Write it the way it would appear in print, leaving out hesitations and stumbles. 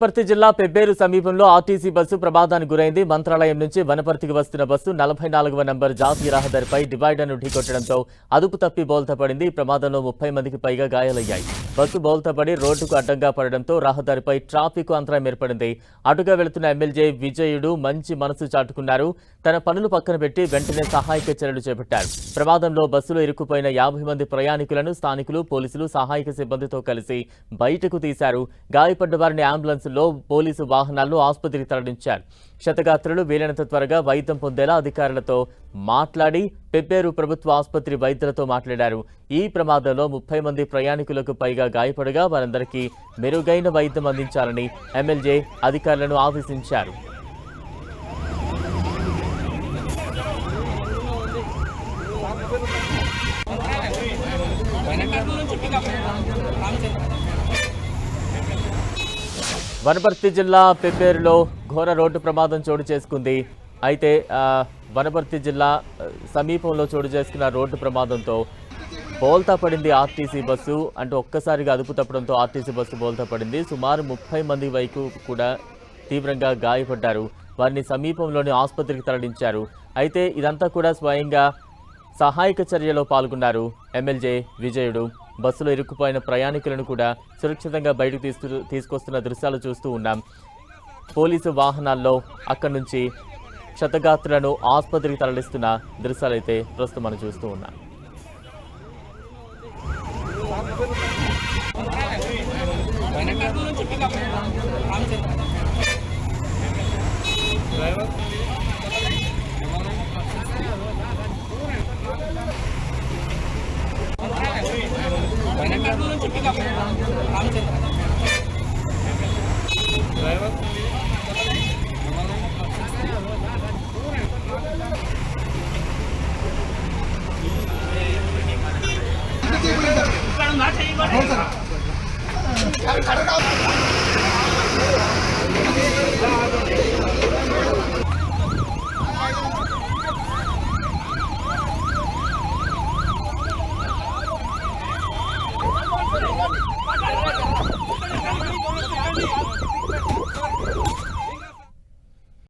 వనపర్తి జిల్లా పెబ్బేరు సమీపంలో RTC bus ప్రమాదానికి గురైంది. మంత్రాలయం నుంచి వనపర్తికి వస్తున్న బస్సు 44వ నంబర్ జాతీయ రహదారిపై డివైడర్ను ఢీకొట్టడంతో అదుపు తప్పి బోల్తాపడింది. ప్రమాదంలో 30 మందికి పైగా గాయాలయ్యాయి. బస్సు బోల్తాపడి రోడ్డుకు అడ్డంగా పడడంతో రహదారిపై ట్రాఫిక్ అంతరాయం ఏర్పడింది. అటుగా వెళుతున్న ఎమ్మెల్యే విజయుడు మంచి మనసు చాటుకున్నారు. తన పనులు పక్కన పెట్టి వెంటనే సహాయక చర్యలు చేపట్టారు. ప్రమాదంలో బస్సులో ఇరుక్కుపోయిన 50 మంది ప్రయాణికులను స్థానికులు, పోలీసులు సహాయక సిబ్బందితో కలిసి బయటకు తీశారు. గాయపడ్డ వారిని అంబులెన్స్ పోలీసు వాహనాల్లో ఆసుపత్రికి తరలించారు. క్షతగాత్రులు వీలైనంత త్వరగా వైద్యం పొందేలా అధికారులతో మాట్లాడి పెబ్బేరు ప్రభుత్వ ఆసుపత్రి వైద్యులతో మాట్లాడారు. ఈ ప్రమాదంలో 30 మంది ప్రయాణికులకు పైగా గాయపడగా వారందరికీ మెరుగైన వైద్యం అందించాలని ఎమ్మెల్యే అధికారులను ఆదేశించారు. వనపర్తి జిల్లా పెబ్బేరులో ఘోర రోడ్డు ప్రమాదం చోటు చేసుకుంది. అయితే వనపర్తి జిల్లా సమీపంలో చోటు చేసుకున్న రోడ్డు ప్రమాదంతో బోల్తా పడింది ఆర్టీసీ బస్సు. అంటూ ఒక్కసారిగా అదుపు తప్పడంతో ఆర్టీసీ బస్సు బోల్తా పడింది. సుమారు 30 మంది వరకు కూడా తీవ్రంగా గాయపడ్డారు. వారిని సమీపంలోని ఆసుపత్రికి తరలించారు. అయితే ఇదంతా కూడా స్వయంగా సహాయక చర్యలో పాల్గొన్నారు ఎమ్మెల్యే విజయుడు. బస్సులో ఇరుక్కుపోయిన ప్రయాణికులను కూడా సురక్షితంగా బయటకు తీసుకొస్తున్న దృశ్యాలు చూస్తూ ఉన్నాం. పోలీసు వాహనాల్లో అక్కడి నుంచి క్షతగాత్రులను ఆసుపత్రికి తరలిస్తున్న దృశ్యాలైతే ప్రస్తుతం మనం చూస్తూ ఉన్నాం.